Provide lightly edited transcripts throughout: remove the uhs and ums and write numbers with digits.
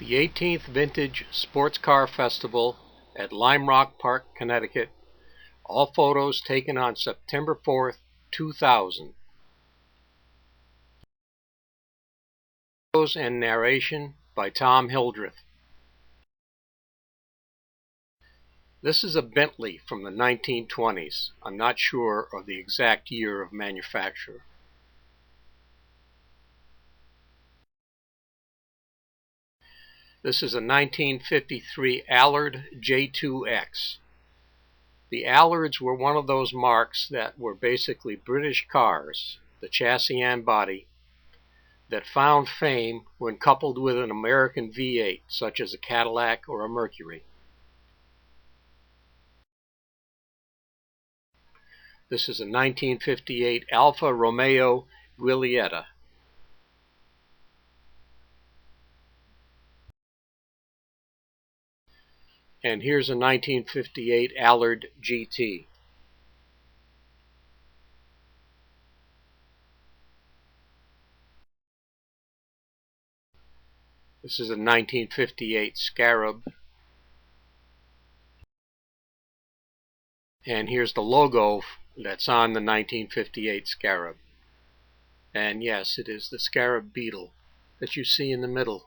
The 18th Vintage Sports Car Festival at Lime Rock Park, Connecticut. All photos taken on September 4th, 2000. Photos and narration by Tom Hildreth. This is a Bentley from the 1920s. I'm not sure of the exact year of manufacture. This is a 1953 Allard J2X. The Allards were one of those marques that were basically British cars, the chassis and body, that found fame when coupled with an American V8, such as a Cadillac or a Mercury. This is a 1958 Alfa Romeo Giulietta. And here's a 1958 Allard GT. This is a 1958 Scarab. And here's the logo that's on the 1958 Scarab. And yes, it is the Scarab Beetle that you see in the middle.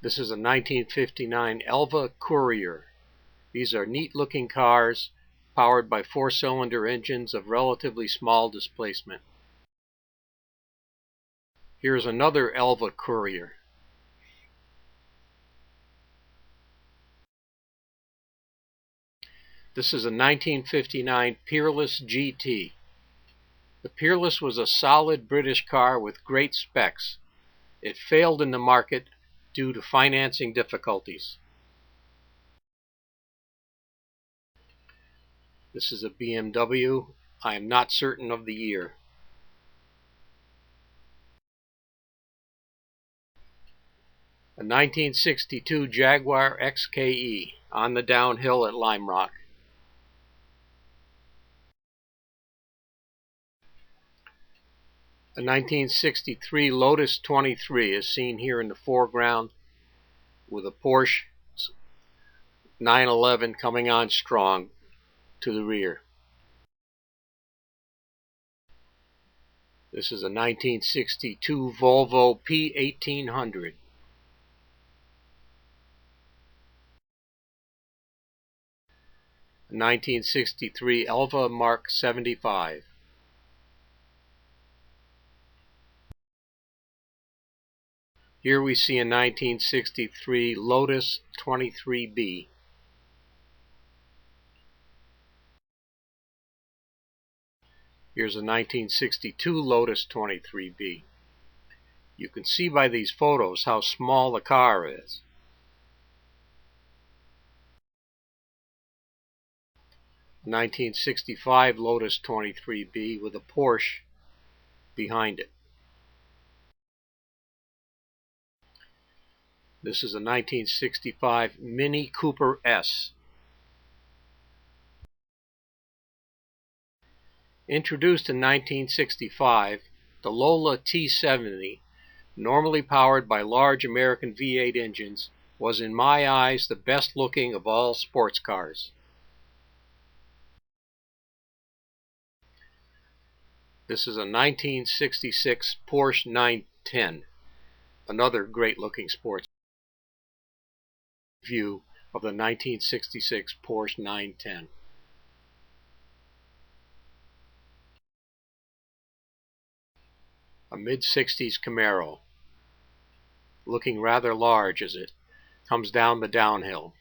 This is a 1959 Elva Courier. These are neat-looking cars powered by four-cylinder engines of relatively small displacement. Here's another Elva Courier. This is a 1959 Peerless GT. The Peerless was a solid British car with great specs. It failed in the market due to financing difficulties. This is a BMW. I am not certain of the year. A 1962 Jaguar XKE on the downhill at Lime Rock. A 1963 Lotus 23 is seen here in the foreground with a Porsche 911 coming on strong to the rear. This is a 1962 Volvo P1800. A 1963 Elva Mark 75. Here we see a 1963 Lotus 23B. Here's a 1962 Lotus 23B. You can see by these photos how small the car is. A 1965 Lotus 23B with a Porsche behind it. This is a 1965 Mini Cooper S. Introduced in 1965, the Lola T70, normally powered by large American V8 engines, was in my eyes the best looking of all sports cars. This is a 1966 Porsche 910, another great looking sports view of the 1966 Porsche 910. A mid-60s Camaro, looking rather large as it comes down the downhill.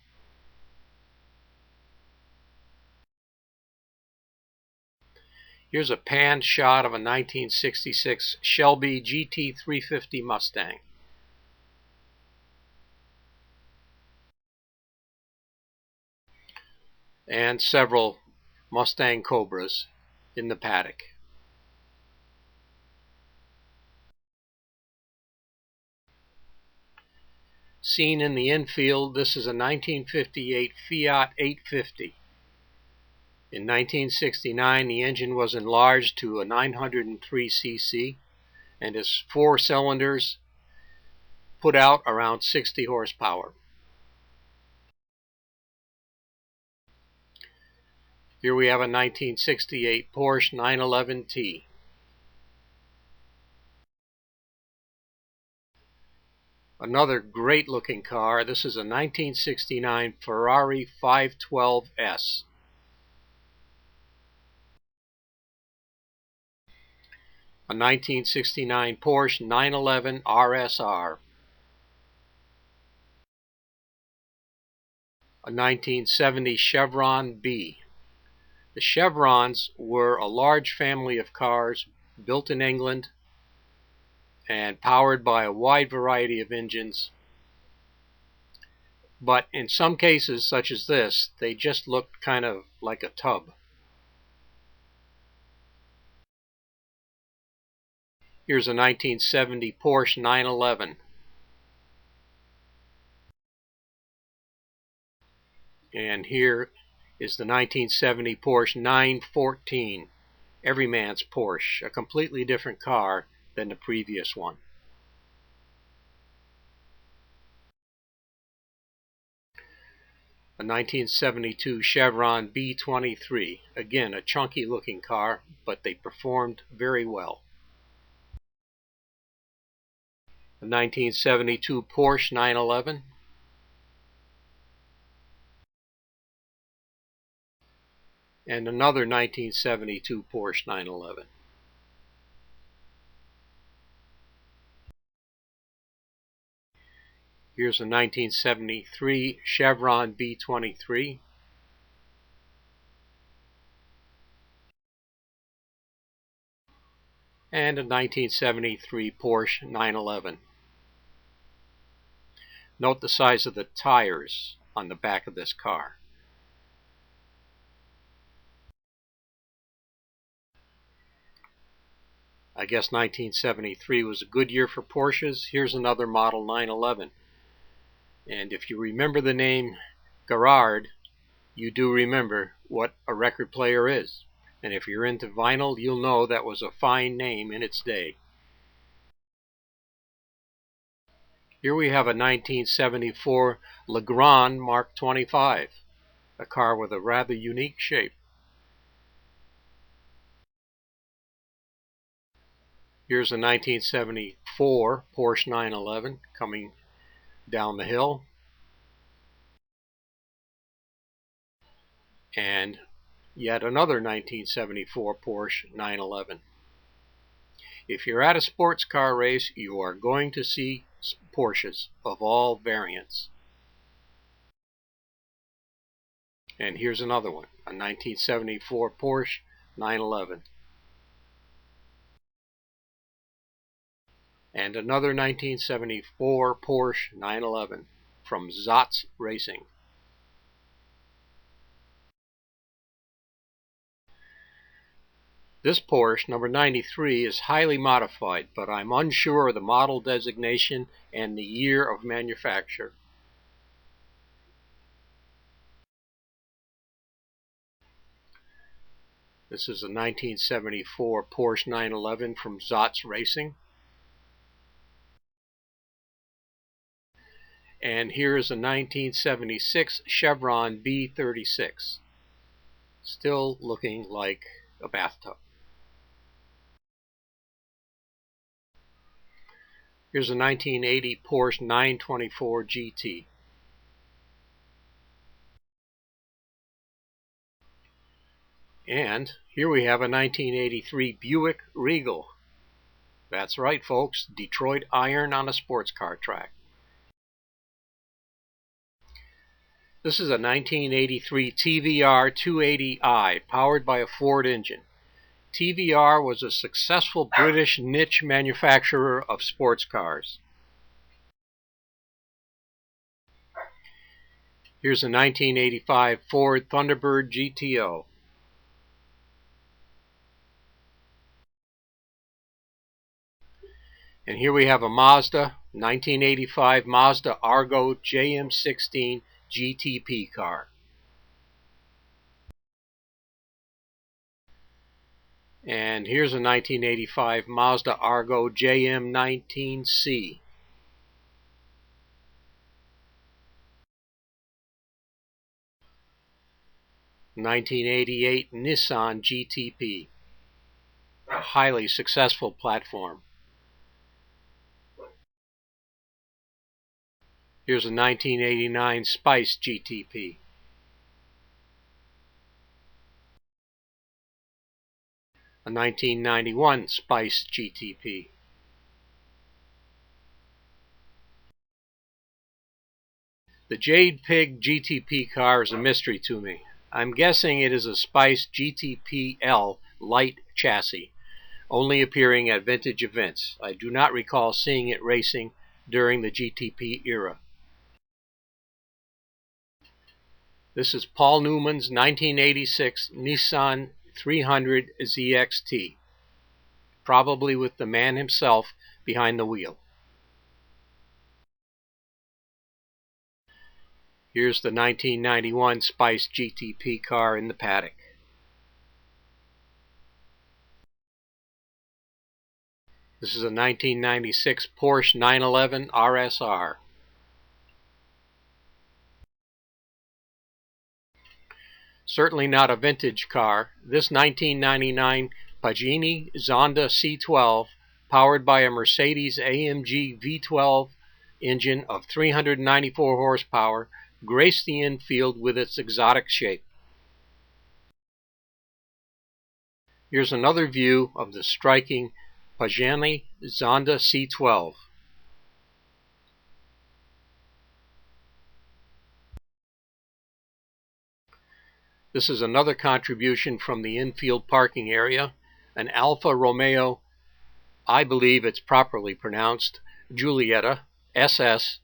Here's a panned shot of a 1966 Shelby GT350 Mustang. And several Mustang Cobras in the paddock. Seen in the infield, this is a 1958 Fiat 850. In 1969, the engine was enlarged to a 903 cc, and its 4 cylinders put out around 60 horsepower. Here we have a 1968 Porsche 911T. Another great looking car. This is a 1969 Ferrari 512S. A 1969 Porsche 911 RSR. A 1970 Chevron B. The Chevrons were a large family of cars built in England and powered by a wide variety of engines. But in some cases, such as this, they just looked kind of like a tub. Here's a 1970 Porsche 911. And here is the 1970 Porsche 914. Every man's Porsche, a completely different car than the previous one. A 1972 Chevron B23. Again, a chunky looking car, but they performed very well. A 1972 Porsche 911. And another 1972 Porsche 911. Here's a 1973 Chevron B23. And a 1973 Porsche 911. Note the size of the tires on the back of this car. I guess 1973 was a good year for Porsches. Here's another model 911. And if you remember the name Gerard, you do remember what a record player is. And if you're into vinyl, you'll know that was a fine name in its day. Here we have a 1974 Legrand Mark 25, a car with a rather unique shape. Here's a 1974 Porsche 911 coming down the hill. And yet another 1974 Porsche 911. If you're at a sports car race, you are going to see Porsches of all variants. And here's another one, a 1974 Porsche 911. And another 1974 Porsche 911 from Zatz Racing. This Porsche, number 93, is highly modified, but I'm unsure of the model designation and the year of manufacture. This is a 1974 Porsche 911 from Zatz Racing. And here is a 1976 Chevron B36. Still looking like a bathtub. Here's a 1980 Porsche 924 GT. And here we have a 1983 Buick Regal. That's right, folks, Detroit iron on a sports car track. This is a 1983 TVR 280i powered by a Ford engine. TVR was a successful British niche manufacturer of sports cars. Here's a 1985 Ford Thunderbird GTO. And here we have a Mazda 1985 Mazda Argo JM16 GTP car. And here's a 1985 Mazda Argo JM19C. 1988 Nissan GTP, a highly successful platform. Here's a 1989 Spice GTP. A 1991 Spice GTP. The Jade Pig GTP car is a mystery to me. I'm guessing it is a Spice GTP-L light chassis, only appearing at vintage events. I do not recall seeing it racing during the GTP era. This is Paul Newman's 1986 Nissan 300 ZXT, probably with the man himself behind the wheel. Here's the 1991 Spice GTP car in the paddock. This is a 1996 Porsche 911 RSR. Certainly not a vintage car. This 1999 Pagani Zonda C12, powered by a Mercedes-AMG V12 engine of 394 horsepower, graced the infield with its exotic shape. Here's another view of the striking Pagani Zonda C12. This is another contribution from the infield parking area, an Alfa Romeo, I believe it's properly pronounced, Giulietta SS,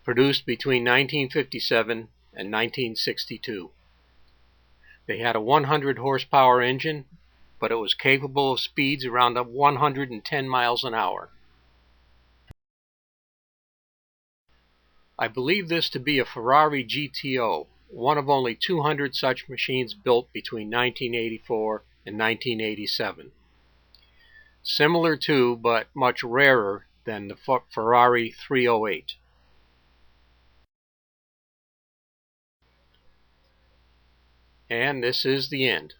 produced between 1957 and 1962. They had a 100 horsepower engine, but it was capable of speeds around 110 miles an hour. I believe this to be a Ferrari GTO, one of only 200 such machines built between 1984 and 1987. Similar to, but much rarer than, the Ferrari 308. And this is the end.